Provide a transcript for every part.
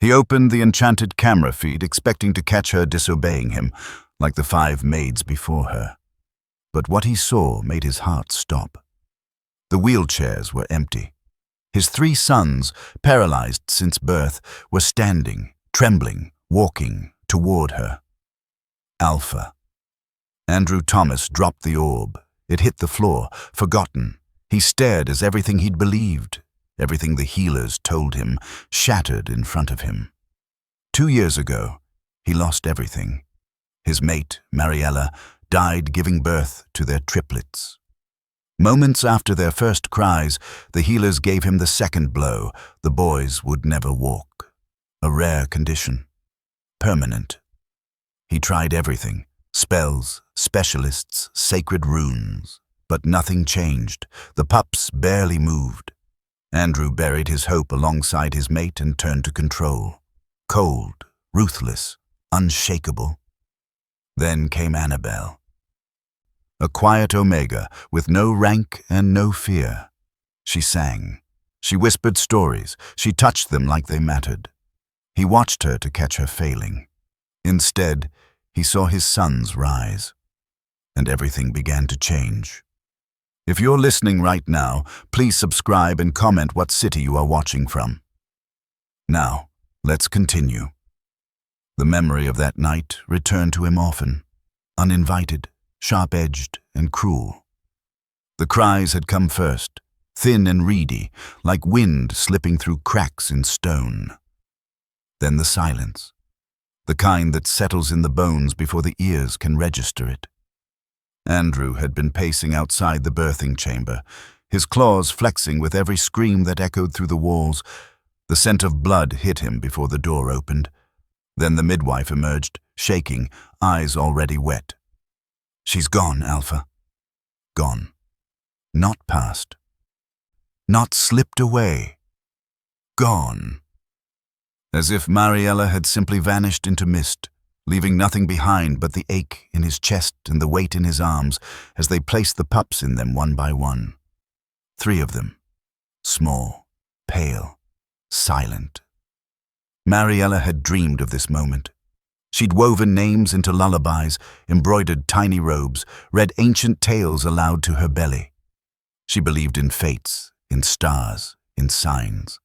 He opened the enchanted camera feed, expecting to catch her disobeying him, like the 5 maids before her. But what he saw made his heart stop. The wheelchairs were empty. His 3 sons, paralyzed since birth, were standing, trembling, walking toward her. Alpha. Andrew Thomas dropped the orb. It hit the floor, forgotten. He stared as everything he'd believed, everything the healers told him, shattered in front of him. 2 years ago, he lost everything. His mate, Mariella, died giving birth to their triplets. Moments after their first cries, the healers gave him the second blow. The boys would never walk. A rare condition. Permanent. He tried everything. Spells, specialists, sacred runes. But nothing changed. The pups barely moved. Andrew buried his hope alongside his mate and turned to control. Cold, ruthless, unshakable. Then came Annabelle. A quiet Omega, with no rank and no fear. She sang. She whispered stories. She touched them like they mattered. He watched her to catch her failing. Instead, he saw his sons rise. And everything began to change. If you're listening right now, please subscribe and comment what city you are watching from. Now, let's continue. The memory of that night returned to him often, uninvited, sharp-edged, and cruel. The cries had come first, thin and reedy, like wind slipping through cracks in stone. Then the silence, the kind that settles in the bones before the ears can register it. Andrew had been pacing outside the birthing chamber, his claws flexing with every scream that echoed through the walls. The scent of blood hit him before the door opened. Then the midwife emerged, shaking, eyes already wet. "She's gone, Alpha. Gone. Not past. Not slipped away. Gone." As if Mariella had simply vanished into mist, leaving nothing behind but the ache in his chest and the weight in his arms as they placed the pups in them one by one. 3 of them. Small, pale, silent. Mariella had dreamed of this moment. She'd woven names into lullabies, embroidered tiny robes, read ancient tales aloud to her belly. She believed in fates, in stars, in signs.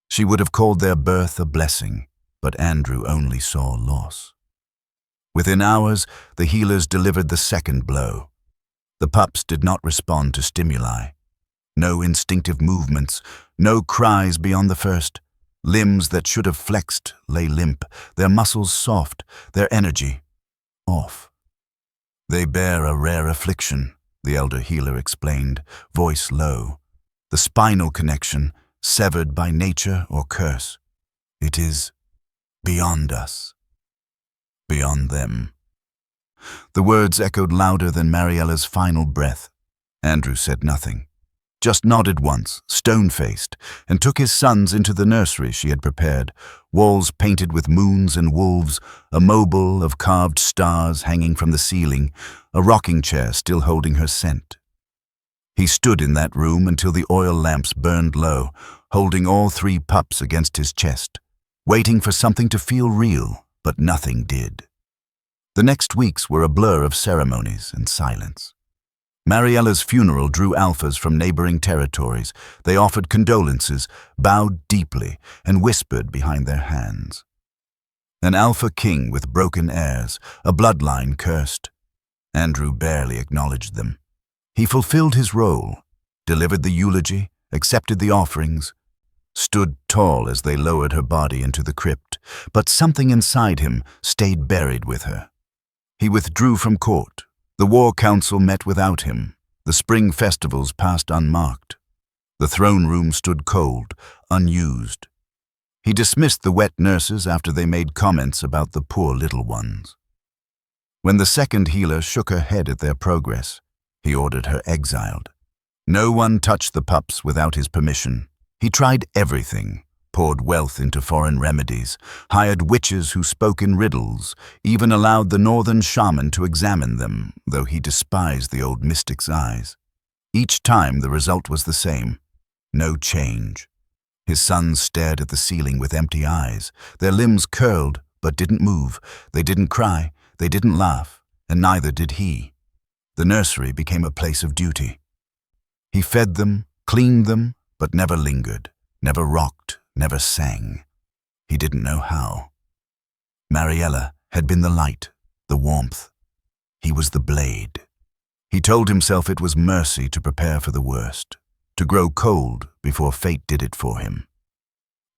She would have called their birth a blessing, but Andrew only saw loss. Within hours, the healers delivered the second blow. The pups did not respond to stimuli. No instinctive movements, no cries beyond the first. Limbs that should have flexed lay limp, their muscles soft, their energy off. "They bear a rare affliction," the elder healer explained, voice low. "The spinal connection, severed by nature or curse. It is beyond us. Beyond them." The words echoed louder than Mariella's final breath. Andrew said nothing, just nodded once, stone-faced, and took his sons into the nursery she had prepared, walls painted with moons and wolves, a mobile of carved stars hanging from the ceiling, a rocking chair still holding her scent. He stood in that room until the oil lamps burned low, holding all 3 pups against his chest, waiting for something to feel real. But nothing did. The next weeks were a blur of ceremonies and silence. Mariella's funeral drew alphas from neighboring territories. They offered condolences, bowed deeply, and whispered behind their hands. An alpha king with broken heirs, a bloodline cursed. Andrew barely acknowledged them. He fulfilled his role, delivered the eulogy, accepted the offerings, stood tall as they lowered her body into the crypt, but something inside him stayed buried with her. He withdrew from court. The war council met without him. The spring festivals passed unmarked. The throne room stood cold, unused. He dismissed the wet nurses after they made comments about the poor little ones. When the second healer shook her head at their progress, he ordered her exiled. No one touched the pups without his permission. He tried everything, poured wealth into foreign remedies, hired witches who spoke in riddles, even allowed the northern shaman to examine them, though he despised the old mystic's eyes. Each time the result was the same: no change. His sons stared at the ceiling with empty eyes. Their limbs curled, but didn't move. They didn't cry, they didn't laugh, and neither did he. The nursery became a place of duty. He fed them, cleaned them, but never lingered, never rocked, never sang. He didn't know how. Mariella had been the light, the warmth. He was the blade. He told himself it was mercy to prepare for the worst, to grow cold before fate did it for him.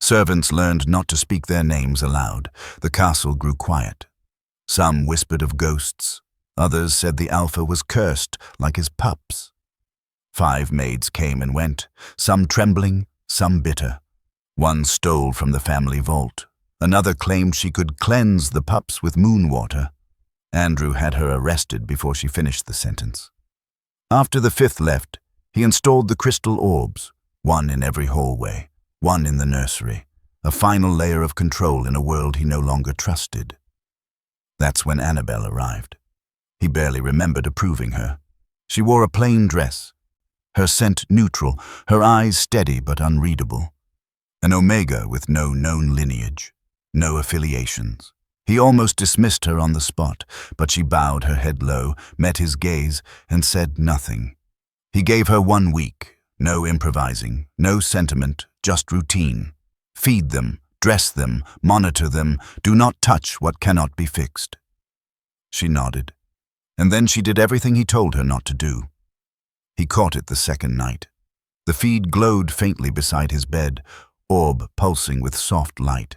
Servants learned not to speak their names aloud. The castle grew quiet. Some whispered of ghosts. Others said the alpha was cursed, like his pups. 5 maids came and went, some trembling, some bitter. One stole from the family vault. Another claimed she could cleanse the pups with moon water. Andrew had her arrested before she finished the sentence. After the 5th left, he installed the crystal orbs, one in every hallway, one in the nursery, a final layer of control in a world he no longer trusted. That's when Annabelle arrived. He barely remembered approving her. She wore a plain dress, her scent neutral, her eyes steady but unreadable. An omega with no known lineage, no affiliations. He almost dismissed her on the spot, but she bowed her head low, met his gaze, and said nothing. He gave her 1 week, no improvising, no sentiment, just routine. Feed them, dress them, monitor them, do not touch what cannot be fixed. She nodded, and then she did everything he told her not to do. He caught it the 2nd night. The feed glowed faintly beside his bed, orb pulsing with soft light.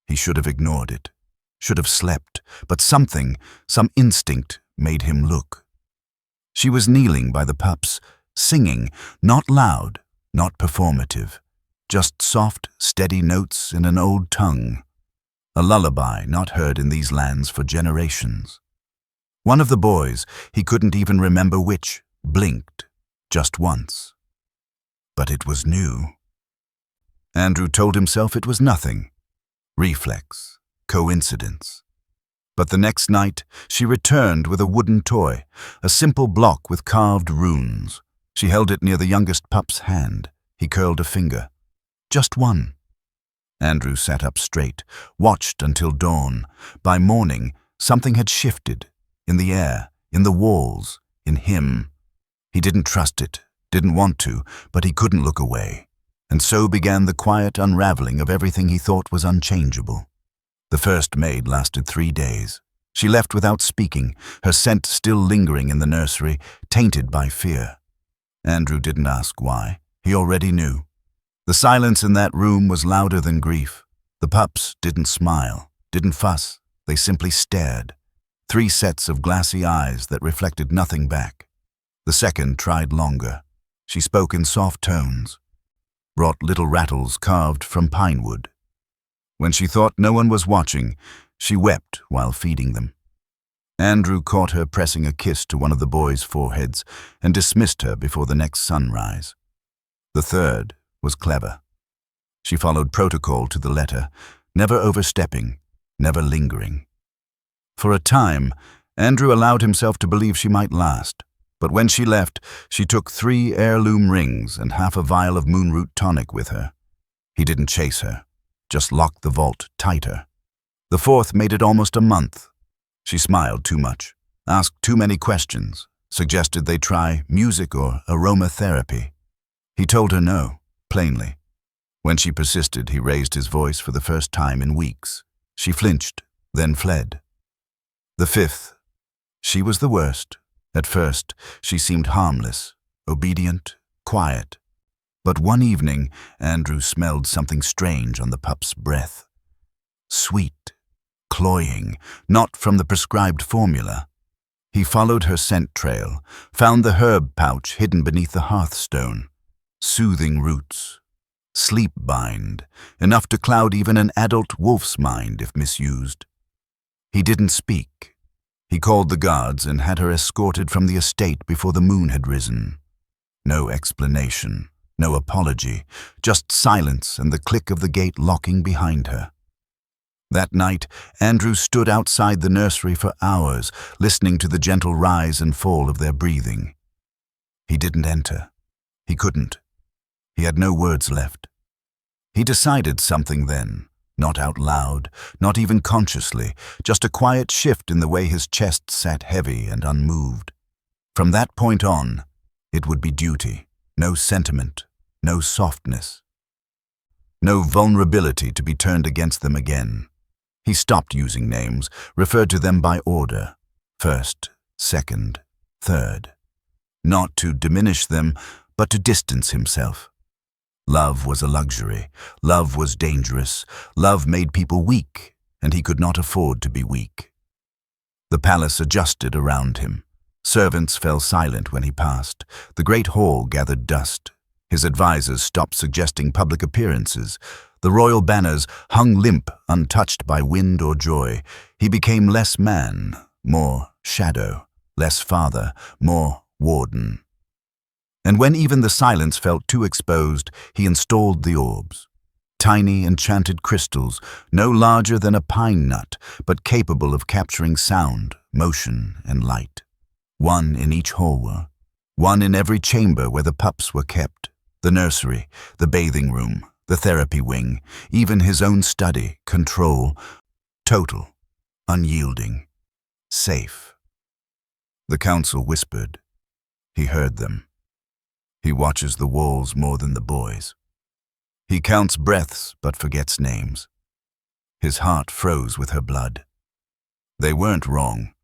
He should have ignored it, should have slept, but something, some instinct, made him look. She was kneeling by the pups, singing, not loud, not performative, just soft, steady notes in an old tongue. A lullaby not heard in these lands for generations. One of the boys, he couldn't even remember which, blinked, just once. But it was new. Andrew told himself it was nothing. Reflex, coincidence. But the next night, she returned with a wooden toy, a simple block with carved runes. She held it near the youngest pup's hand. He curled a finger. Just one. Andrew sat up straight, watched until dawn. By morning, something had shifted. In the air, in the walls, in him. He didn't trust it, didn't want to, but he couldn't look away. And so began the quiet unraveling of everything he thought was unchangeable. The first maid lasted 3 days. She left without speaking, her scent still lingering in the nursery, tainted by fear. Andrew didn't ask why. He already knew. The silence in that room was louder than grief. The pups didn't smile, didn't fuss. They simply stared. 3 sets of glassy eyes that reflected nothing back. The second tried longer. She spoke in soft tones, brought little rattles carved from pine wood. When she thought no one was watching, she wept while feeding them. Andrew caught her pressing a kiss to one of the boys' foreheads and dismissed her before the next sunrise. The third was clever. She followed protocol to the letter, never overstepping, never lingering. For a time, Andrew allowed himself to believe she might last, but when she left, she took 3 heirloom rings and half a vial of moonroot tonic with her. He didn't chase her, just locked the vault tighter. The 4th made it almost a month. She smiled too much, asked too many questions, suggested they try music or aromatherapy. He told her no, plainly. When she persisted, he raised his voice for the first time in weeks. She flinched, then fled. The 5th. She was the worst. At first, she seemed harmless, obedient, quiet. But one evening, Andrew smelled something strange on the pup's breath. Sweet, cloying, not from the prescribed formula. He followed her scent trail, found the herb pouch hidden beneath the hearthstone. Soothing roots. Sleep bind, enough to cloud even an adult wolf's mind if misused. He didn't speak. He called the guards and had her escorted from the estate before the moon had risen. No explanation, no apology, just silence and the click of the gate locking behind her. That night, Andrew stood outside the nursery for hours, listening to the gentle rise and fall of their breathing. He didn't enter. He couldn't. He had no words left. He decided something then, not out loud, not even consciously, just a quiet shift in the way his chest sat heavy and unmoved. From that point on, it would be duty, no sentiment, no softness, no vulnerability to be turned against them again. He stopped using names, referred to them by order, first, second, third. Not to diminish them, but to distance himself. Love was a luxury. Love was dangerous. Love made people weak, and he could not afford to be weak. The palace adjusted around him. Servants fell silent when he passed. The great hall gathered dust. His advisors stopped suggesting public appearances. The royal banners hung limp, untouched by wind or joy. He became less man, more shadow, less father, more warden. And when even the silence felt too exposed, he installed the orbs. Tiny enchanted crystals, no larger than a pine nut, but capable of capturing sound, motion, and light. One in each hallway, one in every chamber where the pups were kept, the nursery, the bathing room, the therapy wing, even his own study, control, total, unyielding, safe. The council whispered. He heard them. He watches the walls more than the boys. He counts breaths but forgets names. His heart froze with her blood. They weren't wrong.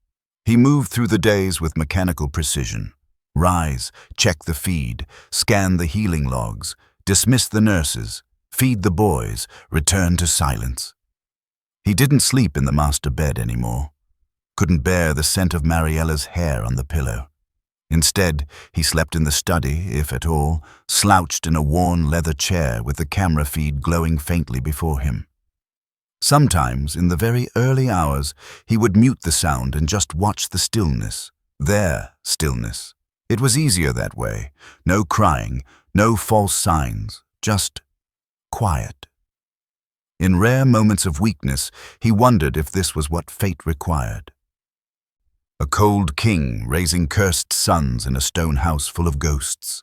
He moved through the days with mechanical precision. Rise, check the feed, scan the healing logs, dismiss the nurses, feed the boys, return to silence. He didn't sleep in the master bed anymore. Couldn't bear the scent of Mariella's hair on the pillow. Instead, he slept in the study, if at all, slouched in a worn leather chair with the camera feed glowing faintly before him. Sometimes, in the very early hours, he would mute the sound and just watch the stillness, their stillness. It was easier that way. No crying, no false signs, just quiet. In rare moments of weakness, he wondered if this was what fate required. A cold king raising cursed sons in a stone house full of ghosts.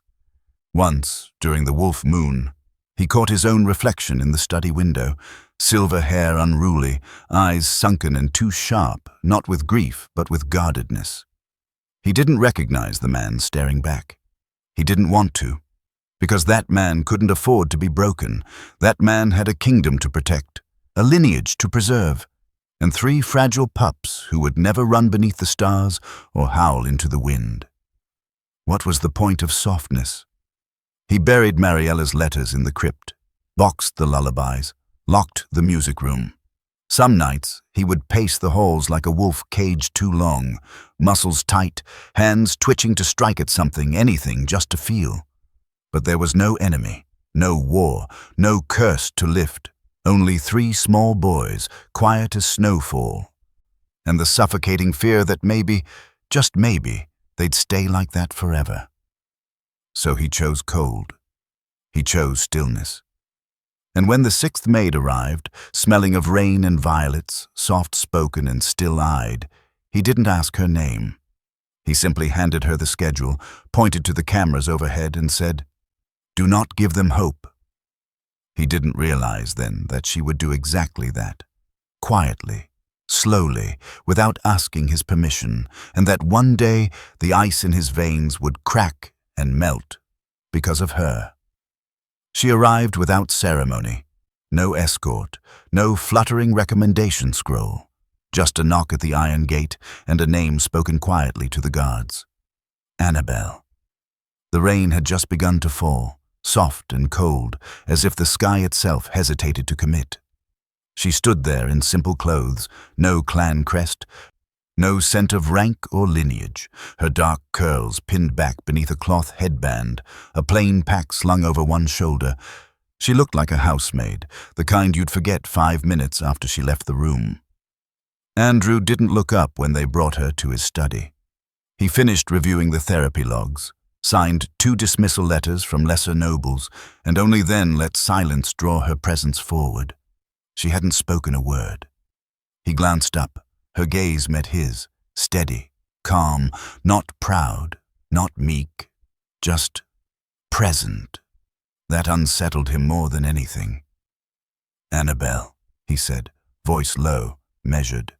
Once, during the wolf moon, he caught his own reflection in the study window, silver hair unruly, eyes sunken and too sharp, not with grief but with guardedness. He didn't recognize the man staring back. He didn't want to, because that man couldn't afford to be broken. That man had a kingdom to protect, a lineage to preserve, and 3 fragile pups who would never run beneath the stars or howl into the wind. What was the point of softness? He buried Mariella's letters in the crypt, boxed the lullabies, locked the music room. Some nights, he would pace the halls like a wolf caged too long, muscles tight, hands twitching to strike at something, anything, just to feel. But there was no enemy, no war, no curse to lift. Only 3 small boys, quiet as snowfall, and the suffocating fear that maybe, just maybe, they'd stay like that forever. So he chose cold. He chose stillness. And when the 6th maid arrived, smelling of rain and violets, soft-spoken and still-eyed, he didn't ask her name. He simply handed her the schedule, pointed to the cameras overhead, and said, "Do not give them hope." He didn't realize then that she would do exactly that, quietly, slowly, without asking his permission, and that one day the ice in his veins would crack and melt because of her. She arrived without ceremony, no escort, no fluttering recommendation scroll, just a knock at the iron gate and a name spoken quietly to the guards. Annabelle. The rain had just begun to fall, soft and cold, as if the sky itself hesitated to commit. She stood there in simple clothes, no clan crest, no scent of rank or lineage, her dark curls pinned back beneath a cloth headband, a plain pack slung over one shoulder. She looked like a housemaid, the kind you'd forget 5 minutes after she left the room. Andrew didn't look up when they brought her to his study. He finished reviewing the therapy logs, signed 2 dismissal letters from lesser nobles, and only then let silence draw her presence forward. She hadn't spoken a word. He glanced up. Her gaze met his, steady, calm, not proud, not meek, just present. That unsettled him more than anything. "Annabelle," he said, voice low, measured.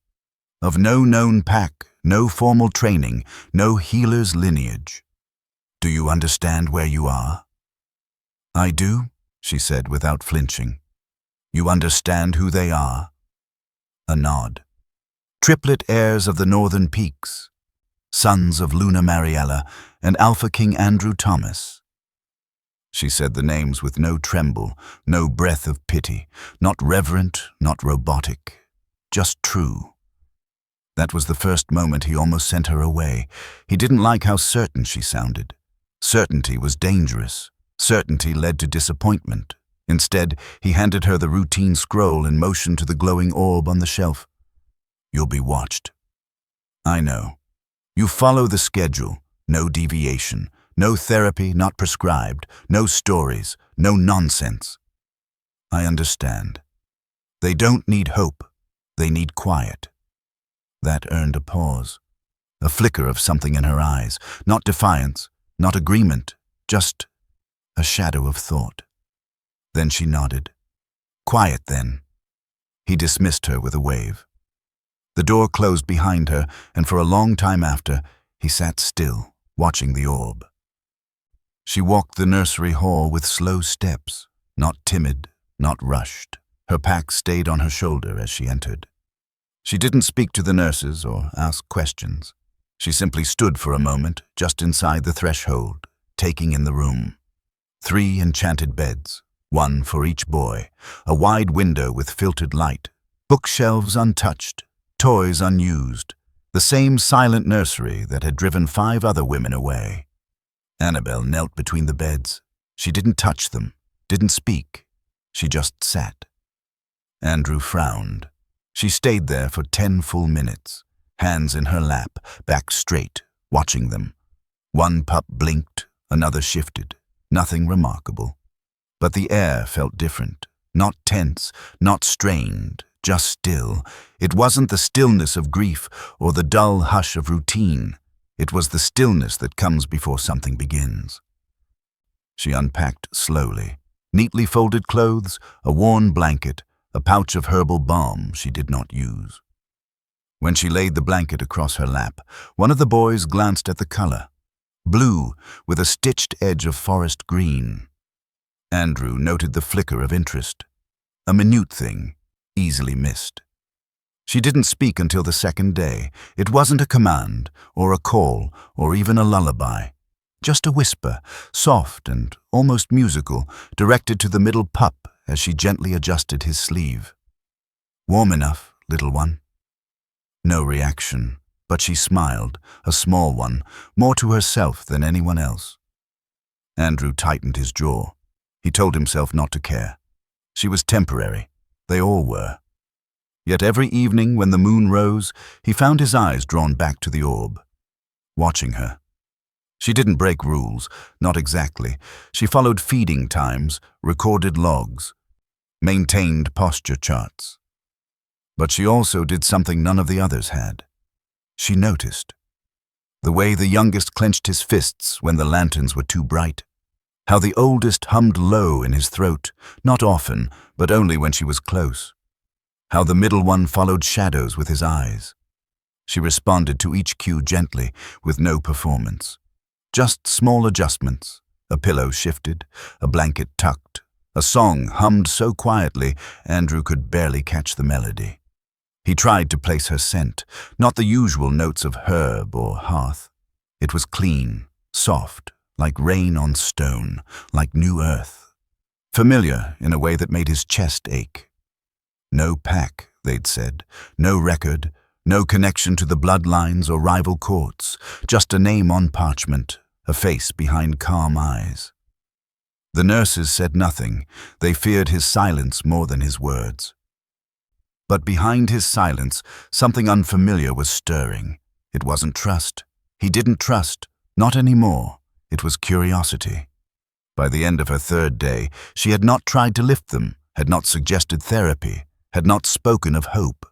"Of no known pack, no formal training, no healer's lineage. Do you understand where you are?" "I do," she said without flinching. "You understand who they are?" A nod. "Triplet heirs of the Northern Peaks, sons of Luna Mariella and Alpha King Andrew Thomas." She said the names with no tremble, no breath of pity, not reverent, not robotic, just true. That was the first moment he almost sent her away. He didn't like how certain she sounded. Certainty was dangerous. Certainty led to disappointment. Instead, he handed her the routine scroll and motioned to the glowing orb on the shelf. "You'll be watched." "I know. You follow the schedule, no deviation, no therapy not prescribed, no stories, no nonsense." "I understand. They don't need hope, they need quiet." That earned a pause, a flicker of something in her eyes, not defiance, not agreement, just a shadow of thought. Then she nodded. "Quiet, then." He dismissed her with a wave. The door closed behind her, and for a long time after, he sat still, watching the orb. She walked the nursery hall with slow steps, not timid, not rushed. Her pack stayed on her shoulder as she entered. She didn't speak to the nurses or ask questions. She simply stood for a moment, just inside the threshold, taking in the room. 3 enchanted beds, 1 for each boy, a wide window with filtered light, bookshelves untouched, toys unused, the same silent nursery that had driven 5 other women away. Annabelle knelt between the beds. She didn't touch them, didn't speak. She just sat. Andrew frowned. She stayed there for 10 full minutes, hands in her lap, back straight, watching them. 1 pup blinked, another shifted. Nothing remarkable. But the air felt different, not tense, not strained, just still. It wasn't the stillness of grief or the dull hush of routine. It was the stillness that comes before something begins. She unpacked slowly. Neatly folded clothes, a worn blanket, a pouch of herbal balm she did not use. When she laid the blanket across her lap, one of the boys glanced at the color. Blue, with a stitched edge of forest green. Andrew noted the flicker of interest. A minute thing, easily missed. She didn't speak until the second day. It wasn't a command, or a call, or even a lullaby. Just a whisper, soft and almost musical, directed to the middle pup as she gently adjusted his sleeve. "Warm enough, little one?" No reaction, but she smiled, a small one, more to herself than anyone else. Andrew tightened his jaw. He told himself not to care. She was temporary. They all were. Yet every evening when the moon rose, he found his eyes drawn back to the orb, watching her. She didn't break rules, not exactly. She followed feeding times, recorded logs, maintained posture charts. But she also did something none of the others had. She noticed. The way the youngest clenched his fists when the lanterns were too bright. How the oldest hummed low in his throat, not often, but only when she was close. How the middle one followed shadows with his eyes. She responded to each cue gently, with no performance. Just small adjustments. A pillow shifted, a blanket tucked, a song hummed so quietly Andrew could barely catch the melody. He tried to place her scent, not the usual notes of herb or hearth. It was clean, soft, like rain on stone, like new earth. Familiar in a way that made his chest ache. No pack, they'd said, no record, no connection to the bloodlines or rival courts, just a name on parchment, a face behind calm eyes. The nurses said nothing. They feared his silence more than his words. But behind his silence, something unfamiliar was stirring. It wasn't trust. He didn't trust, not anymore. It was curiosity. By the end of her 3rd day, she had not tried to lift them, had not suggested therapy, had not spoken of hope.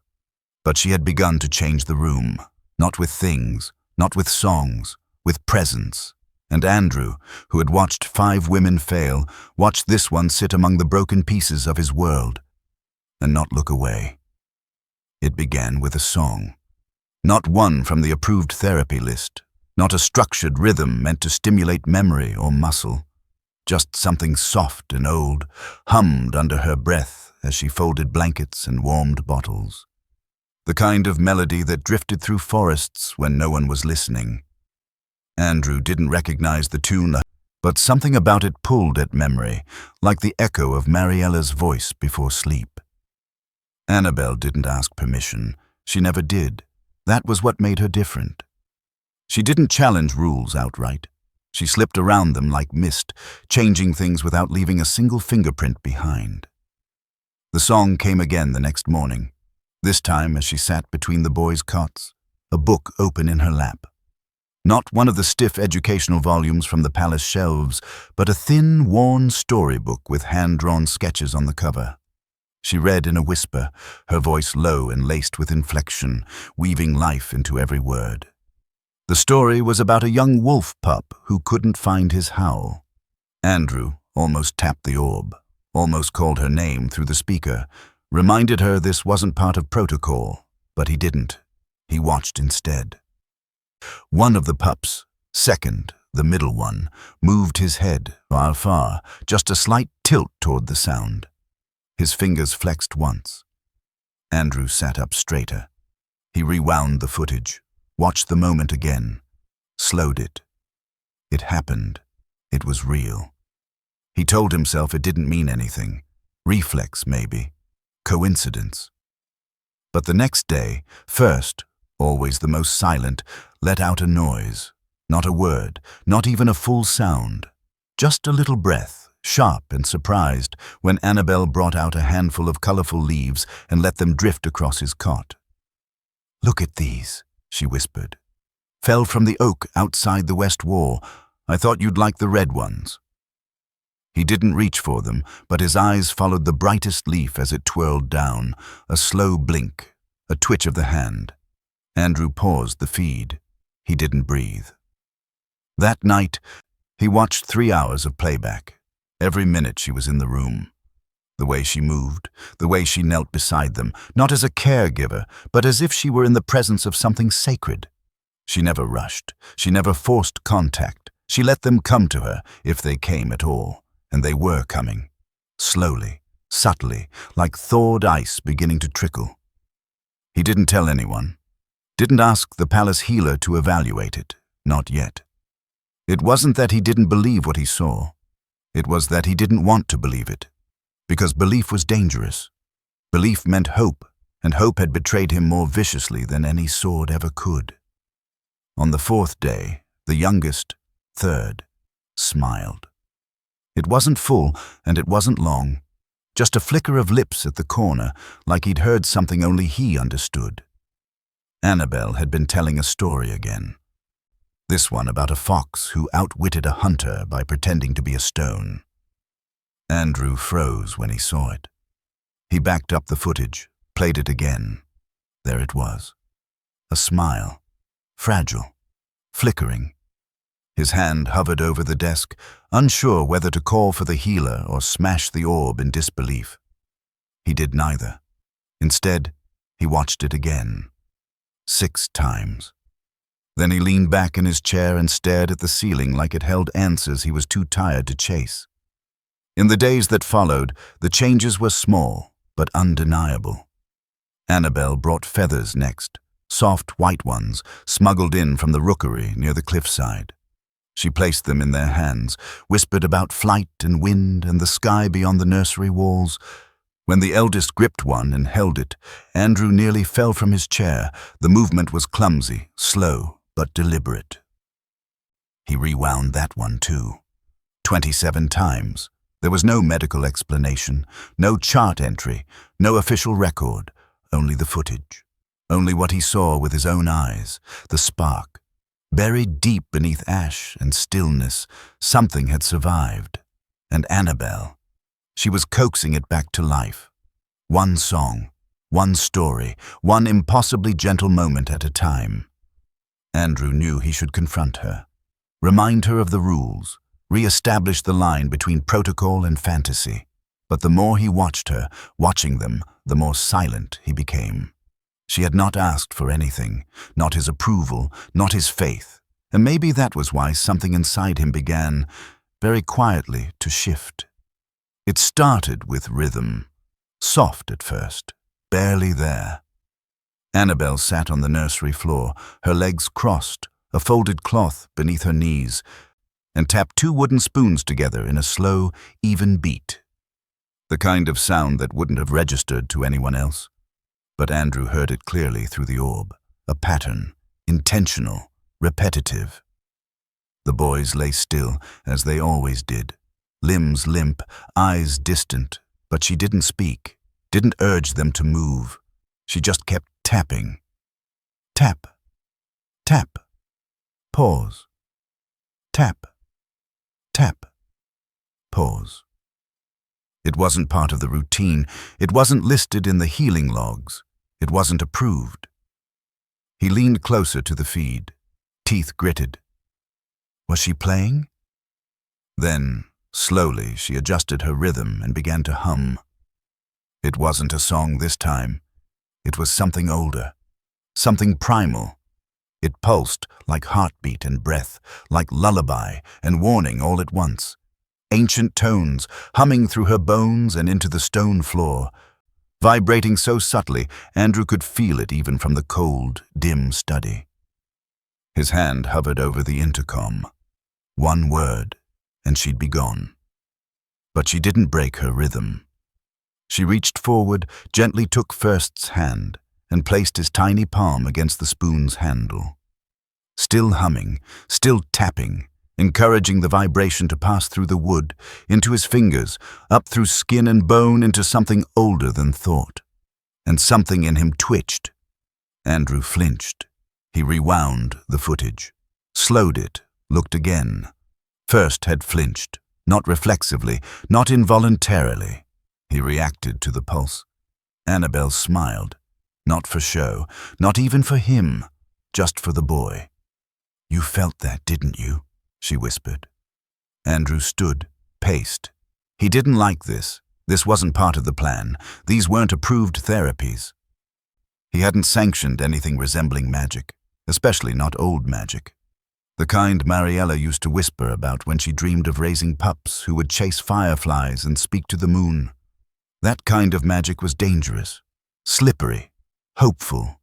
But she had begun to change the room, not with things, not with songs, with presence. And Andrew, who had watched 5 women fail, watched this one sit among the broken pieces of his world. and not look away. It began with a song. Not one from the approved therapy list, not a structured rhythm meant to stimulate memory or muscle. Just something soft and old, hummed under her breath as she folded blankets and warmed bottles. The kind of melody that drifted through forests when no one was listening. Andrew didn't recognize the tune, but something about it pulled at memory, like the echo of Mariella's voice before sleep. Annabelle didn't ask permission. She never did. That was what made her different. She didn't challenge rules outright. She slipped around them like mist, changing things without leaving a single fingerprint behind. The song came again the next morning, this time as she sat between the boys' cots, a book open in her lap. Not one of the stiff educational volumes from the palace shelves, but a thin, worn storybook with hand-drawn sketches on the cover. She read in a whisper, her voice low and laced with inflection, weaving life into every word. The story was about a young wolf pup who couldn't find his howl. Andrew almost tapped the orb, almost called her name through the speaker, reminded her this wasn't part of protocol, but he didn't. He watched instead. One of the pups, second, the middle one, moved his head, far, just a slight tilt toward the sound. His fingers flexed once. Andrew sat up straighter. He rewound the footage, watched the moment again, slowed it. It happened. It was real. He told himself it didn't mean anything. Reflex, maybe. Coincidence. But the next day, first, always the most silent, let out a noise. Not a word, not even a full sound. Just a little breath, sharp and surprised, when Annabelle brought out a handful of colorful leaves and let them drift across his cot. "Look at these," she whispered. "Fell from the oak outside the west wall. I thought you'd like the red ones." He didn't reach for them, but his eyes followed the brightest leaf as it twirled down, a slow blink, a twitch of the hand. Andrew paused the feed. He didn't breathe. That night, he watched 3 hours of playback. Every minute she was in the room. The way she moved, the way she knelt beside them, not as a caregiver, but as if she were in the presence of something sacred. She never rushed. She never forced contact. She let them come to her, if they came at all. And they were coming. Slowly, subtly, like thawed ice beginning to trickle. He didn't tell anyone. Didn't ask the palace healer to evaluate it. Not yet. It wasn't that he didn't believe what he saw. It was that he didn't want to believe it. Because belief was dangerous. Belief meant hope, and hope had betrayed him more viciously than any sword ever could. On the 4th day, the youngest, third, smiled. It wasn't full, and it wasn't long. Just a flicker of lips at the corner, like he'd heard something only he understood. Annabelle had been telling a story again. This one about a fox who outwitted a hunter by pretending to be a stone. Andrew froze when he saw it. He backed up the footage, played it again. There it was. A smile. Fragile. Flickering. His hand hovered over the desk, unsure whether to call for the healer or smash the orb in disbelief. He did neither. Instead, he watched it again. 6 times. Then he leaned back in his chair and stared at the ceiling like it held answers he was too tired to chase. In the days that followed, the changes were small, but undeniable. Annabelle brought feathers next, soft white ones, smuggled in from the rookery near the cliffside. She placed them in their hands, whispered about flight and wind and the sky beyond the nursery walls. When the eldest gripped one and held it, Andrew nearly fell from his chair. The movement was clumsy, slow, but deliberate. He rewound that one too. 27 times. There was no medical explanation, no chart entry, no official record, only the footage. Only what he saw with his own eyes, the spark. Buried deep beneath ash and stillness, something had survived. And Annabelle, she was coaxing it back to life. One song, one story, one impossibly gentle moment at a time. Andrew knew he should confront her, remind her of the rules, re-establish the line between protocol and fantasy. But the more he watched her, watching them, the more silent he became. She had not asked for anything, not his approval, not his faith, and maybe that was why something inside him began, very quietly, to shift. It started with rhythm, soft at first, barely there. Annabelle sat on the nursery floor, her legs crossed, a folded cloth beneath her knees, and tapped 2 wooden spoons together in a slow, even beat. The kind of sound that wouldn't have registered to anyone else. But Andrew heard it clearly through the orb, a pattern, intentional, repetitive. The boys lay still, as they always did, limbs limp, eyes distant, but she didn't speak, didn't urge them to move. She just kept tapping. Tap, tap, pause. Tap, tap, pause. It wasn't part of the routine. It wasn't listed in the healing logs. It wasn't approved. He leaned closer to the feed, teeth gritted. Was she playing? Then, slowly, she adjusted her rhythm and began to hum. It wasn't a song this time. It was something older, something primal. It pulsed like heartbeat and breath, like lullaby and warning all at once. Ancient tones humming through her bones and into the stone floor, vibrating so subtly Andrew could feel it even from the cold, dim study. His hand hovered over the intercom. 1 word, and she'd be gone. But she didn't break her rhythm. She reached forward, gently took First's hand, and placed his tiny palm against the spoon's handle. Still humming, still tapping, encouraging the vibration to pass through the wood, into his fingers, up through skin and bone into something older than thought. And something in him twitched. Andrew flinched. He rewound the footage, slowed it, looked again. First had flinched, not reflexively, not involuntarily. He reacted to the pulse. Annabelle smiled, not for show, not even for him, just for the boy. "You felt that, didn't you?" she whispered. Andrew stood, paced. He didn't like this. This wasn't part of the plan. These weren't approved therapies. He hadn't sanctioned anything resembling magic, especially not old magic. The kind Mariella used to whisper about when she dreamed of raising pups who would chase fireflies and speak to the moon. That kind of magic was dangerous, slippery, hopeful.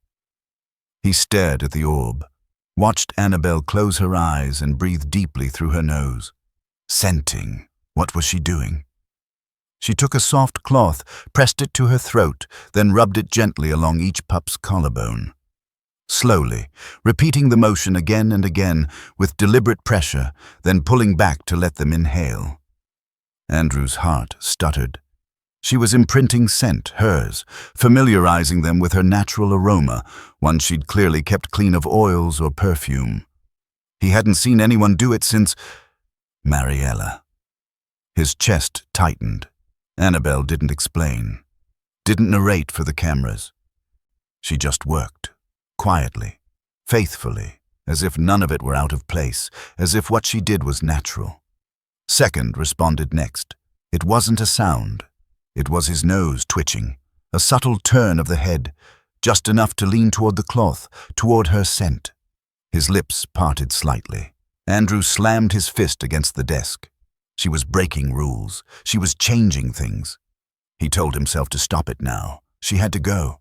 He stared at the orb, watched Annabelle close her eyes and breathe deeply through her nose. Scenting. What was she doing? She took a soft cloth, pressed it to her throat, then rubbed it gently along each pup's collarbone. Slowly, repeating the motion again and again, with deliberate pressure, then pulling back to let them inhale. Andrew's heart stuttered. She was imprinting scent, hers, familiarizing them with her natural aroma, one she'd clearly kept clean of oils or perfume. He hadn't seen anyone do it since Mariella. His chest tightened. Annabelle didn't explain, didn't narrate for the cameras. She just worked, quietly, faithfully, as if none of it were out of place, as if what she did was natural. Second responded next. It wasn't a sound. It was his nose twitching, a subtle turn of the head, just enough to lean toward the cloth, toward her scent. His lips parted slightly. Andrew slammed his fist against the desk. She was breaking rules. She was changing things. He told himself to stop it now. She had to go.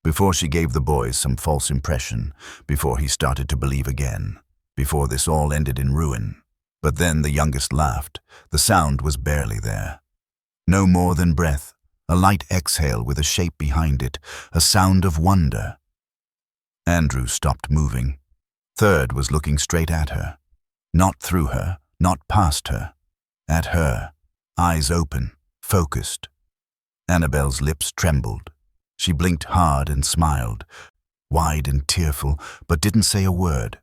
Before she gave the boys some false impression, before he started to believe again, before this all ended in ruin. But then the youngest laughed. The sound was barely there. No more than breath, a light exhale with a shape behind it, a sound of wonder. Andrew stopped moving. Third was looking straight at her. Not through her, not past her. At her, eyes open, focused. Annabelle's lips trembled. She blinked hard and smiled, wide and tearful, but didn't say a word.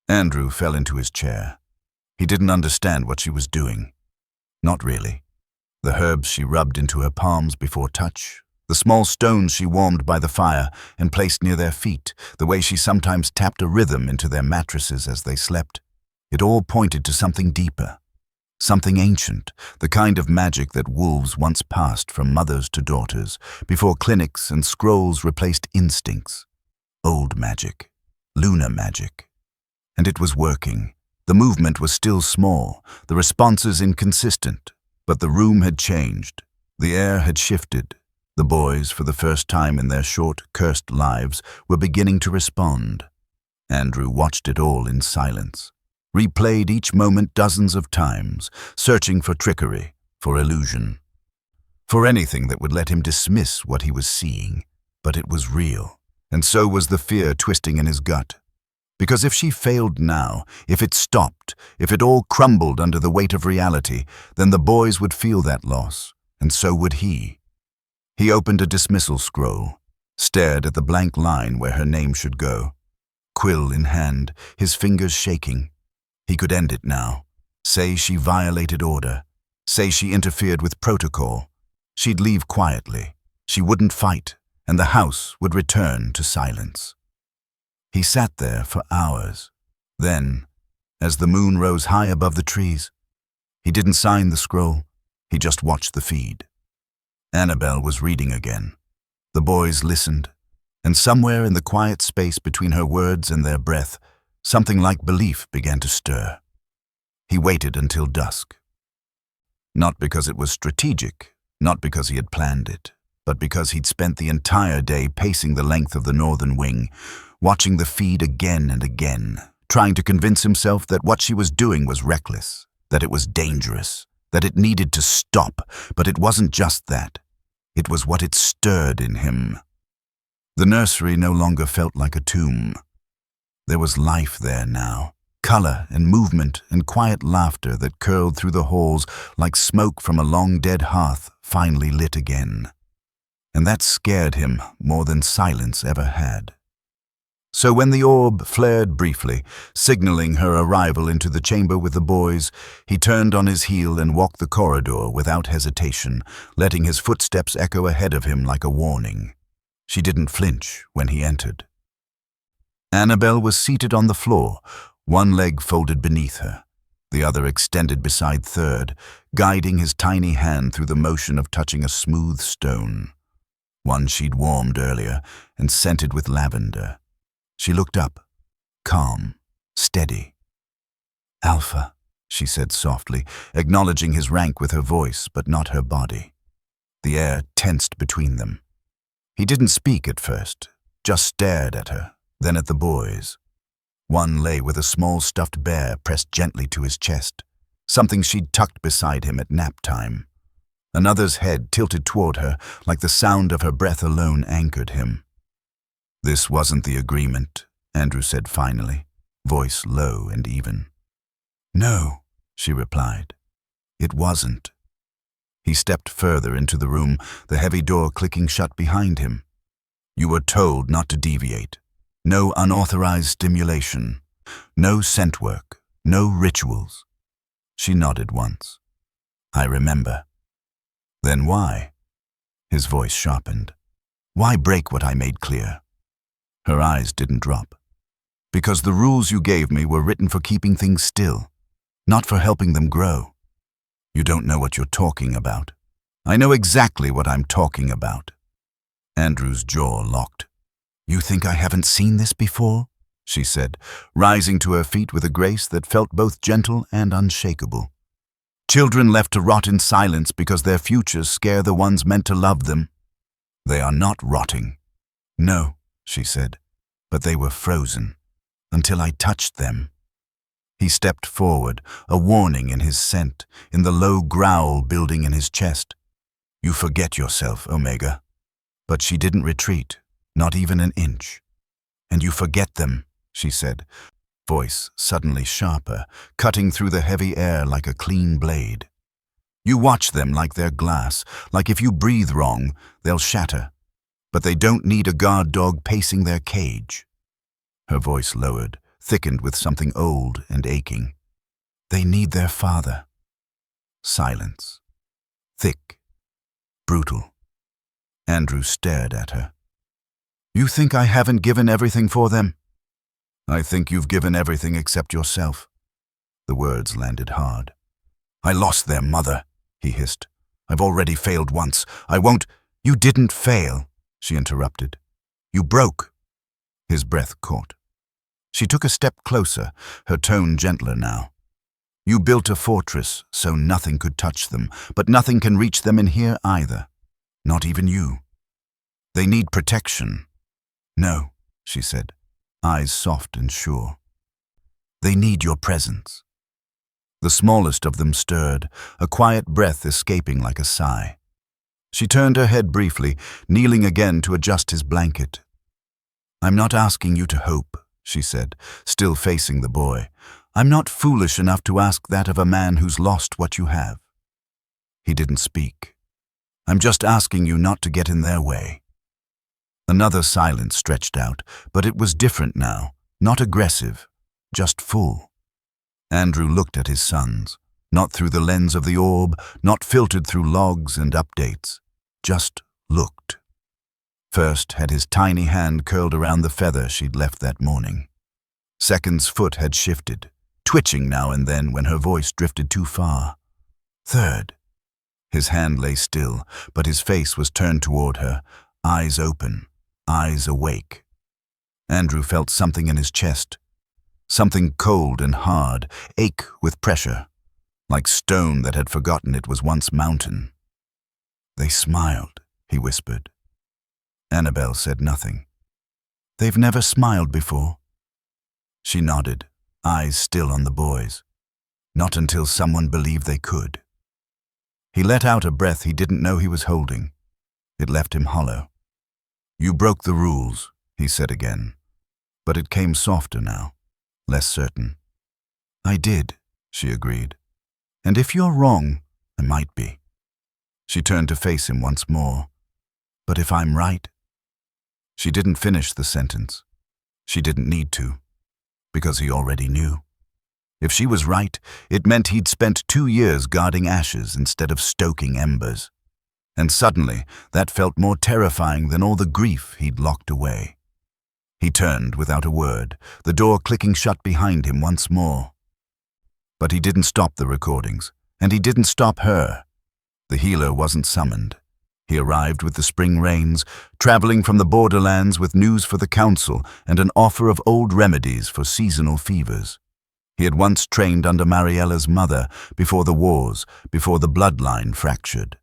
Andrew fell into his chair. He didn't understand what she was doing. Not really. The herbs she rubbed into her palms before touch, the small stones she warmed by the fire and placed near their feet, the way she sometimes tapped a rhythm into their mattresses as they slept. It all pointed to something deeper. Something ancient, the kind of magic that wolves once passed from mothers to daughters, before clinics and scrolls replaced instincts. Old magic. Lunar magic. And it was working. The movement was still small, the responses inconsistent, but the room had changed. The air had shifted. The boys, for the first time in their short, cursed lives, were beginning to respond. Andrew watched it all in silence, replayed each moment dozens of times, searching for trickery, for illusion, for anything that would let him dismiss what he was seeing. But it was real, and so was the fear twisting in his gut. Because if she failed now, if it stopped, if it all crumbled under the weight of reality, then the boys would feel that loss, and so would he. He opened a dismissal scroll, stared at the blank line where her name should go. Quill in hand, his fingers shaking. He could end it now. Say she violated order. Say she interfered with protocol. She'd leave quietly. She wouldn't fight, and the house would return to silence. He sat there for hours. Then, as the moon rose high above the trees, he didn't sign the scroll. He just watched the feed. Annabelle was reading again. The boys listened, and somewhere in the quiet space between her words and their breath, something like belief began to stir. He waited until dusk. Not because it was strategic, not because he had planned it, but because he'd spent the entire day pacing the length of the northern wing, watching the feed again and again, trying to convince himself that what she was doing was reckless, that it was dangerous, that it needed to stop. But it wasn't just that. It was what it stirred in him. The nursery no longer felt like a tomb. There was life there now, color and movement and quiet laughter that curled through the halls like smoke from a long-dead hearth finally lit again. And that scared him more than silence ever had. So when the orb flared briefly, signaling her arrival into the chamber with the boys, he turned on his heel and walked the corridor without hesitation, letting his footsteps echo ahead of him like a warning. She didn't flinch when he entered. Annabelle was seated on the floor, one leg folded beneath her, the other extended beside Third, guiding his tiny hand through the motion of touching a smooth stone. One she'd warmed earlier and scented with lavender. She looked up, calm, steady. "Alpha," she said softly, acknowledging his rank with her voice, but not her body. The air tensed between them. He didn't speak at first, just stared at her, then at the boys. One lay with a small stuffed bear pressed gently to his chest, something she'd tucked beside him at nap time. Another's head tilted toward her, like the sound of her breath alone anchored him. "This wasn't the agreement," Andrew said finally, voice low and even. "No," she replied. "It wasn't." He stepped further into the room, the heavy door clicking shut behind him. "You were told not to deviate. No unauthorized stimulation. No scent work. No rituals." She nodded once. "I remember." "Then why?" His voice sharpened. "Why break what I made clear?" Her eyes didn't drop. "Because the rules you gave me were written for keeping things still, not for helping them grow." "You don't know what you're talking about." "I know exactly what I'm talking about." Andrew's jaw locked. "You think I haven't seen this before?" she said, rising to her feet with a grace that felt both gentle and unshakable. "Children left to rot in silence because their futures scare the ones meant to love them. They are not rotting." "No," she said, "but they were frozen, until I touched them." He stepped forward, a warning in his scent, in the low growl building in his chest. "You forget yourself, Omega." But she didn't retreat, not even an inch. "And you forget them," she said, voice suddenly sharper, cutting through the heavy air like a clean blade. "You watch them like they're glass, like if you breathe wrong, they'll shatter. But they don't need a guard dog pacing their cage." Her voice lowered, thickened with something old and aching. "They need their father." Silence. Thick. Brutal. Andrew stared at her. "You think I haven't given everything for them?" "I think you've given everything except yourself." The words landed hard. I lost their mother, he hissed. I've already failed once. I won't— You didn't fail, she interrupted. You broke. His breath caught. She took a step closer, her tone gentler now. You built a fortress so nothing could touch them, but nothing can reach them in here either. Not even you. They need protection. No, she said, eyes soft and sure. They need your presence. The smallest of them stirred, a quiet breath escaping like a sigh. She turned her head briefly, kneeling again to adjust his blanket. I'm not asking you to hope, she said, still facing the boy. I'm not foolish enough to ask that of a man who's lost what you have. He didn't speak. I'm just asking you not to get in their way. Another silence stretched out, but it was different now, not aggressive, just full. Andrew looked at his sons, not through the lens of the orb, not filtered through logs and updates, just looked. First had his tiny hand curled around the feather she'd left that morning. Second's foot had shifted, twitching now and then when her voice drifted too far. Third, his hand lay still, but his face was turned toward her, eyes open, eyes awake. Andrew felt something in his chest, something cold and hard, ache with pressure, like stone that had forgotten it was once mountain. They smiled, he whispered. Annabelle said nothing. They've never smiled before. She nodded, eyes still on the boys. Not until someone believed they could. He let out a breath he didn't know he was holding. It left him hollow. You broke the rules, he said again. But it came softer now, less certain. I did, she agreed. And if you're wrong, I might be. She turned to face him once more. But if I'm right? She didn't finish the sentence. She didn't need to, because he already knew. If she was right, it meant he'd spent 2 years guarding ashes instead of stoking embers. And suddenly, that felt more terrifying than all the grief he'd locked away. He turned without a word, the door clicking shut behind him once more. But he didn't stop the recordings, and he didn't stop her. The healer wasn't summoned. He arrived with the spring rains, traveling from the borderlands with news for the council and an offer of old remedies for seasonal fevers. He had once trained under Mariella's mother, before the wars, before the bloodline fractured.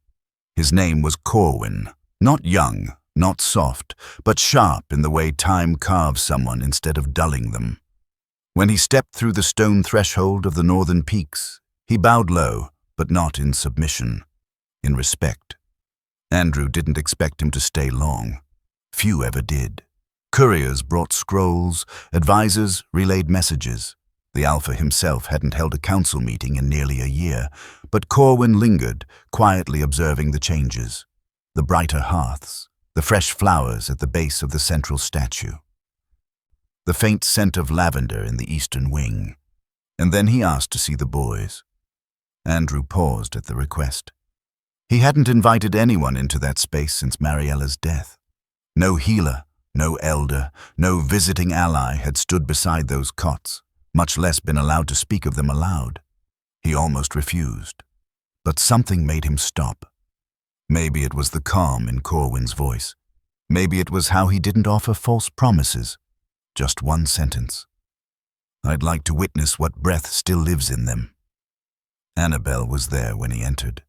His name was Corwin, not young, not soft, but sharp in the way time carves someone instead of dulling them. When he stepped through the stone threshold of the northern peaks, he bowed low, but not in submission, in respect. Andrew didn't expect him to stay long. Few ever did. Couriers brought scrolls, advisors relayed messages. The Alpha himself hadn't held a council meeting in nearly a year, but Corwin lingered, quietly observing the changes. The brighter hearths, the fresh flowers at the base of the central statue, the faint scent of lavender in the eastern wing. And then he asked to see the boys. Andrew paused at the request. He hadn't invited anyone into that space since Mariella's death. No healer, no elder, no visiting ally had stood beside those cots, much less been allowed to speak of them aloud. He almost refused. But something made him stop. Maybe it was the calm in Corwin's voice. Maybe it was how he didn't offer false promises. Just one sentence. I'd like to witness what breath still lives in them. Annabelle was there when he entered.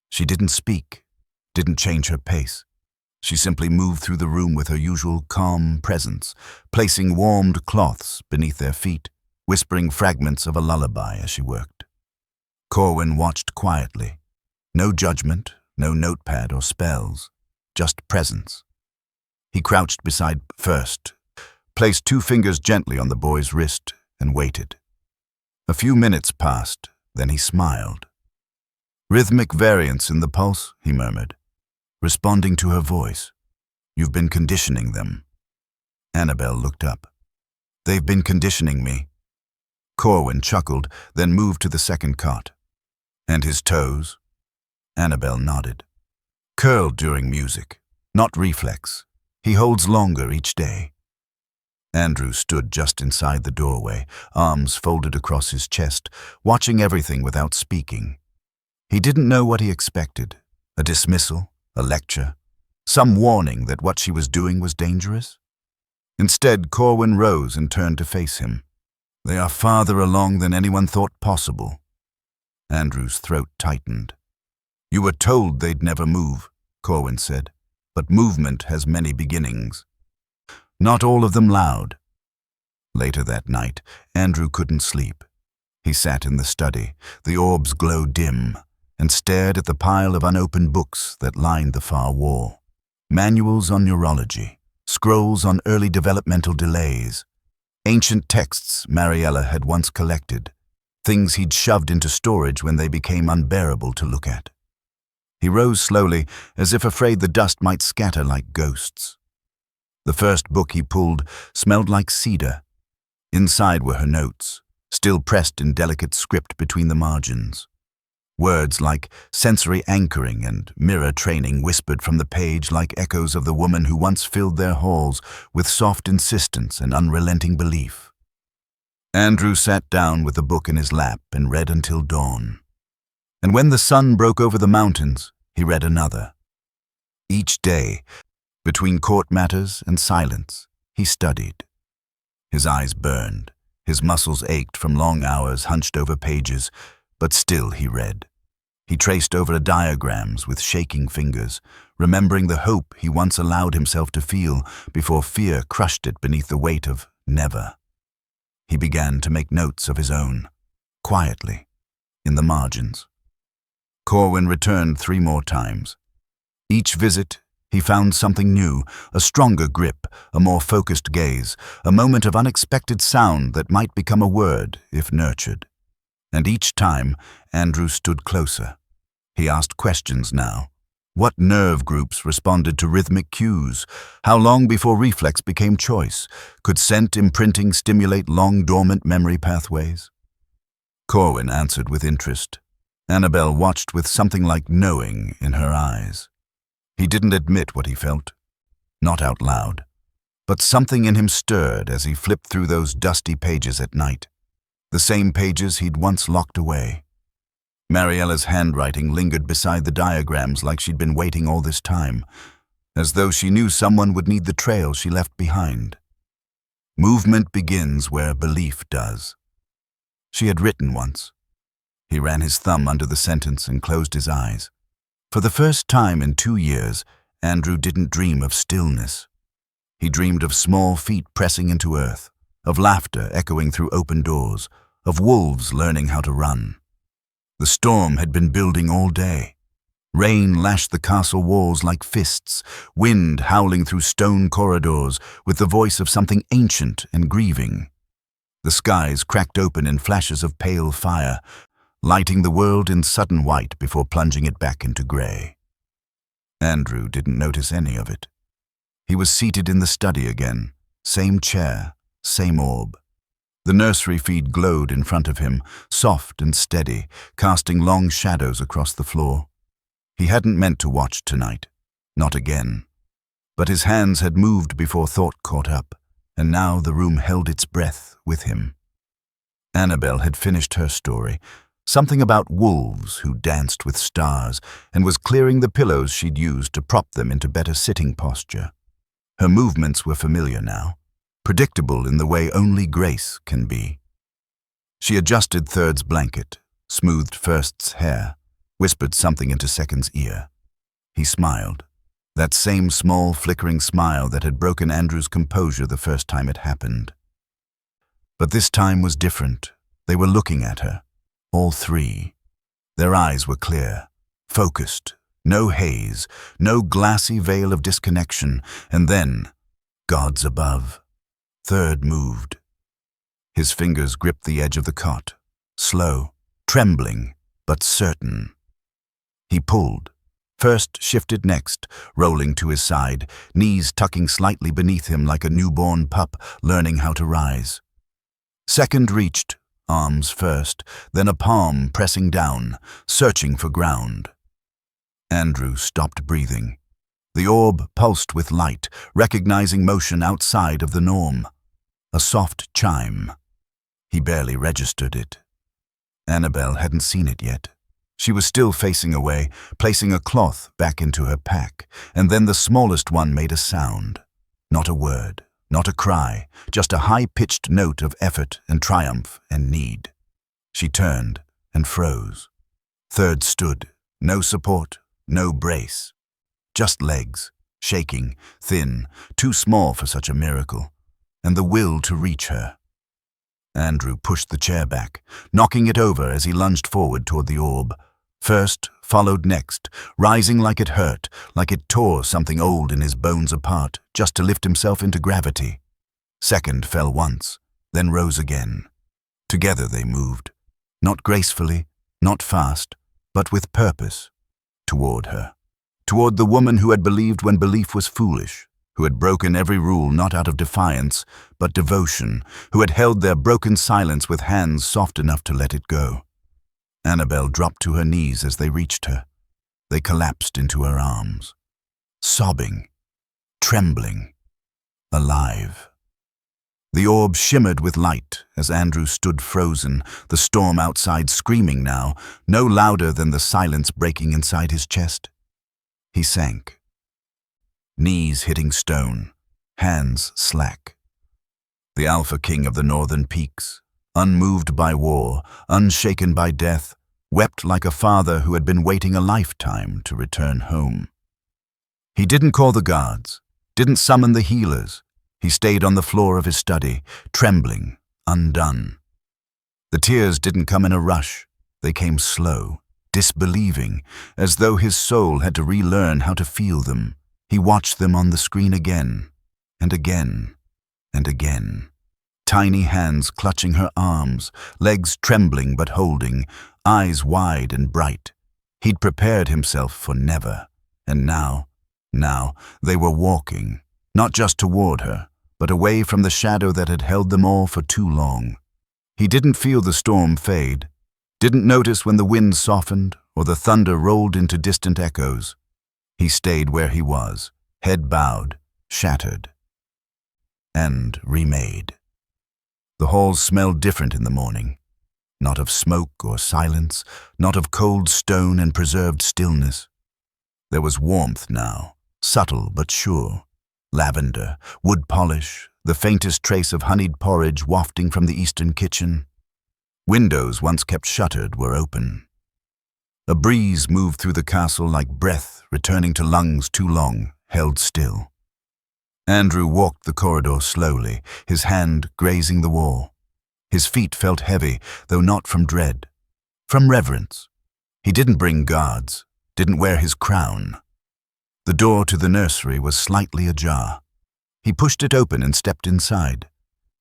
She didn't speak, didn't change her pace. She simply moved through the room with her usual calm presence, placing warmed cloths beneath their feet, whispering fragments of a lullaby as she worked. Corwin watched quietly. No judgment, no notepad or spells, just presence. He crouched beside first, placed 2 fingers gently on the boy's wrist, and waited. A few minutes passed, then he smiled. Rhythmic variance in the pulse, he murmured, responding to her voice. You've been conditioning them. Annabelle looked up. They've been conditioning me. Corwin chuckled, then moved to the second cot. And his toes? Annabelle nodded. Curled during music, not reflex. He holds longer each day. Andrew stood just inside the doorway, arms folded across his chest, watching everything without speaking. He didn't know what he expected. A dismissal, a lecture, some warning that what she was doing was dangerous. Instead, Corwin rose and turned to face him. "They are farther along than anyone thought possible." Andrew's throat tightened. "You were told they'd never move," Corwin said, "but movement has many beginnings. Not all of them loud." Later that night, Andrew couldn't sleep. He sat in the study, the orbs glowed dim, and stared at the pile of unopened books that lined the far wall. Manuals on neurology, scrolls on early developmental delays, ancient texts Mariella had once collected, things he'd shoved into storage when they became unbearable to look at. He rose slowly, as if afraid the dust might scatter like ghosts. The first book he pulled smelled like cedar. Inside were her notes, still pressed in delicate script between the margins. Words like sensory anchoring and mirror training whispered from the page like echoes of the woman who once filled their halls with soft insistence and unrelenting belief. Andrew sat down with the book in his lap and read until dawn. And when the sun broke over the mountains, he read another. Each day, between court matters and silence, he studied. His eyes burned, his muscles ached from long hours hunched over pages, but still he read. He traced over diagrams with shaking fingers, remembering the hope he once allowed himself to feel before fear crushed it beneath the weight of never. He began to make notes of his own, quietly, in the margins. Corwin returned 3 more times. Each visit, he found something new, a stronger grip, a more focused gaze, a moment of unexpected sound that might become a word if nurtured. And each time, Andrew stood closer. He asked questions now. What nerve groups responded to rhythmic cues? How long before reflex became choice? Could scent imprinting stimulate long-dormant memory pathways? Corwin answered with interest. Annabelle watched with something like knowing in her eyes. He didn't admit what he felt, not out loud, but something in him stirred as he flipped through those dusty pages at night, the same pages he'd once locked away. Mariella's handwriting lingered beside the diagrams like she'd been waiting all this time, as though she knew someone would need the trail she left behind. Movement begins where belief does. She had written once. He ran his thumb under the sentence and closed his eyes. For the first time in 2 years, Andrew didn't dream of stillness. He dreamed of small feet pressing into earth, of laughter echoing through open doors, of wolves learning how to run. The storm had been building all day. Rain lashed the castle walls like fists, wind howling through stone corridors with the voice of something ancient and grieving. The skies cracked open in flashes of pale fire, lighting the world in sudden white before plunging it back into grey. Andrew didn't notice any of it. He was seated in the study again, same chair, same orb. The nursery feed glowed in front of him, soft and steady, casting long shadows across the floor. He hadn't meant to watch tonight, not again. But his hands had moved before thought caught up, and now the room held its breath with him. Annabelle had finished her story, something about wolves who danced with stars, and was clearing the pillows she'd used to prop them into better sitting posture. Her movements were familiar now, predictable in the way only grace can be. She adjusted Third's blanket, smoothed First's hair, whispered something into Second's ear. He smiled, that same small flickering smile that had broken Andrew's composure the first time it happened. But this time was different. They were looking at her, all 3. Their eyes were clear, focused, no haze, no glassy veil of disconnection, and then, gods above, Third moved. His fingers gripped the edge of the cot, slow, trembling, but certain. He pulled. First shifted next, rolling to his side, knees tucking slightly beneath him like a newborn pup learning how to rise. Second reached, arms first, then a palm pressing down, searching for ground. Andrew stopped breathing. The orb pulsed with light, recognizing motion outside of the norm. A soft chime. He barely registered it. Annabelle hadn't seen it yet. She was still facing away, placing a cloth back into her pack, and then the smallest one made a sound. Not a word, not a cry, just a high-pitched note of effort and triumph and need. She turned and froze. Third stood, no support, no brace. Just legs, shaking, thin, too small for such a miracle, and the will to reach her. Andrew pushed the chair back, knocking it over as he lunged forward toward the orb. First, followed next, rising like it hurt, like it tore something old in his bones apart, just to lift himself into gravity. Second fell once, then rose again. Together they moved, not gracefully, not fast, but with purpose, toward her. Toward the woman who had believed when belief was foolish, who had broken every rule not out of defiance, but devotion, who had held their broken silence with hands soft enough to let it go. Annabelle dropped to her knees as they reached her. They collapsed into her arms, sobbing, trembling, alive. The orb shimmered with light as Andrew stood frozen, the storm outside screaming now, no louder than the silence breaking inside his chest. He sank, knees hitting stone, hands slack. The Alpha King of the Northern Peaks, unmoved by war, unshaken by death, wept like a father who had been waiting a lifetime to return home. He didn't call the guards, didn't summon the healers. He stayed on the floor of his study, trembling, undone. The tears didn't come in a rush. They came slow, disbelieving, as though his soul had to relearn how to feel them. He watched them on the screen again, and again, and again. Tiny hands clutching her arms, legs trembling but holding, eyes wide and bright. He'd prepared himself for never, and now, they were walking, not just toward her, but away from the shadow that had held them all for too long. He didn't feel the storm fade, didn't notice when the wind softened or the thunder rolled into distant echoes. He stayed where he was, head bowed, shattered, and remade. The halls smelled different in the morning, not of smoke or silence, not of cold stone and preserved stillness. There was warmth now, subtle but sure. Lavender, wood polish, the faintest trace of honeyed porridge wafting from the eastern kitchen. Windows once kept shuttered were open. A breeze moved through the castle like breath returning to lungs too long, held still. Andrew walked the corridor slowly, his hand grazing the wall. His feet felt heavy, though not from dread, from reverence. He didn't bring guards, didn't wear his crown. The door to the nursery was slightly ajar. He pushed it open and stepped inside.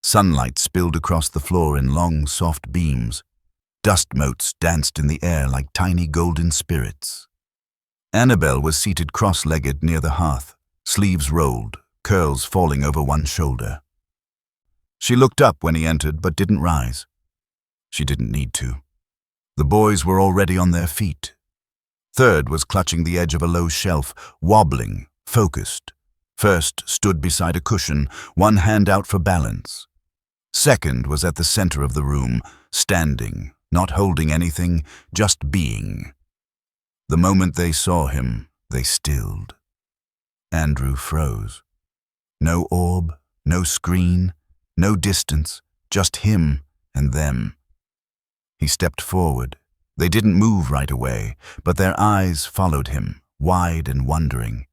Sunlight spilled across the floor in long, soft beams. Dust motes danced in the air like tiny golden spirits. Annabelle was seated cross-legged near the hearth, sleeves rolled, curls falling over one shoulder. She looked up when he entered but didn't rise. She didn't need to. The boys were already on their feet. Third was clutching the edge of a low shelf, wobbling, focused. First stood beside a cushion, one hand out for balance. Second was at the center of the room, standing, not holding anything, just being. The moment they saw him, they stilled. Andrew froze. No orb, no screen, no distance, just him and them. He stepped forward. They didn't move right away, but their eyes followed him, wide and wondering.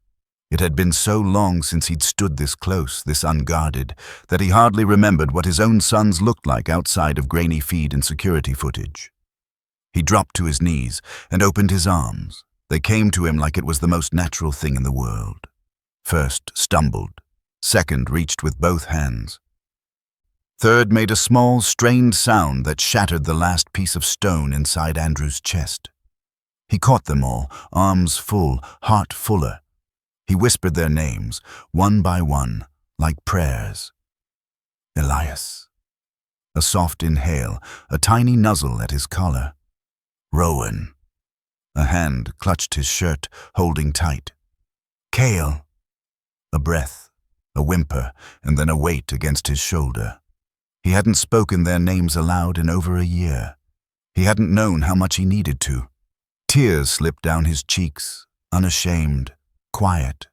It had been so long since he'd stood this close, this unguarded, that he hardly remembered what his own sons looked like outside of grainy feed and security footage. He dropped to his knees and opened his arms. They came to him like it was the most natural thing in the world. First stumbled. Second reached with both hands. Third made a small, strained sound that shattered the last piece of stone inside Andrew's chest. He caught them all, arms full, heart fuller. He whispered their names, one by one, like prayers. Elias. A soft inhale, a tiny nuzzle at his collar. Rowan. A hand clutched his shirt, holding tight. Cale. A breath, a whimper, and then a weight against his shoulder. He hadn't spoken their names aloud in over a year. He hadn't known how much he needed to. Tears slipped down his cheeks, unashamed, quiet.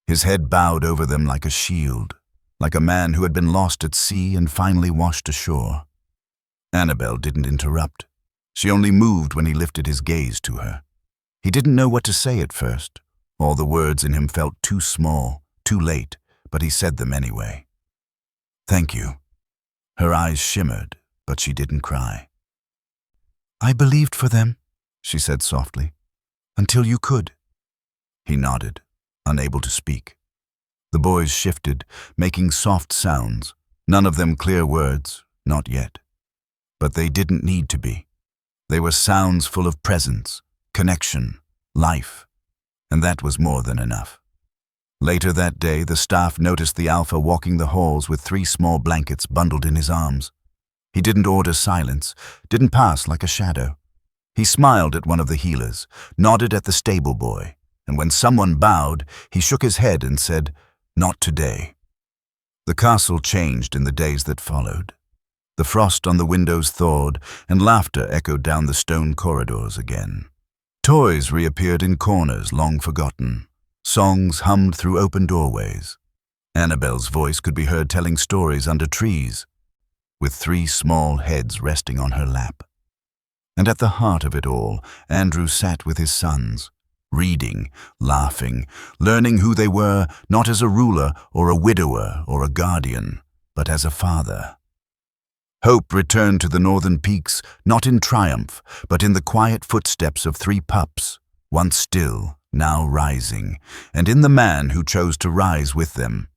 His head bowed over them like a shield, like a man who had been lost at sea and finally washed ashore. Annabelle didn't interrupt. She only moved when he lifted his gaze to her. He didn't know what to say at first. All the words in him felt too small, too late, but he said them anyway. "Thank you." Her eyes shimmered, but she didn't cry. "I believed for them," she said softly, "until you could." He nodded, unable to speak. The boys shifted, making soft sounds, none of them clear words, not yet. But they didn't need to be. They were sounds full of presence, connection, life, and that was more than enough. Later that day, the staff noticed the Alpha walking the halls with 3 small blankets bundled in his arms. He didn't order silence, didn't pass like a shadow. He smiled at one of the healers, nodded at the stable boy, and when someone bowed, he shook his head and said, "Not today." The castle changed in the days that followed. The frost on the windows thawed, and laughter echoed down the stone corridors again. Toys reappeared in corners long forgotten. Songs hummed through open doorways. Annabelle's voice could be heard telling stories under trees, with 3 small heads resting on her lap. And at the heart of it all, Andrew sat with his sons, reading, laughing, learning who they were, not as a ruler or a widower or a guardian, but as a father. Hope returned to the northern peaks, not in triumph, but in the quiet footsteps of 3 pups, once still, now rising, and in the man who chose to rise with them,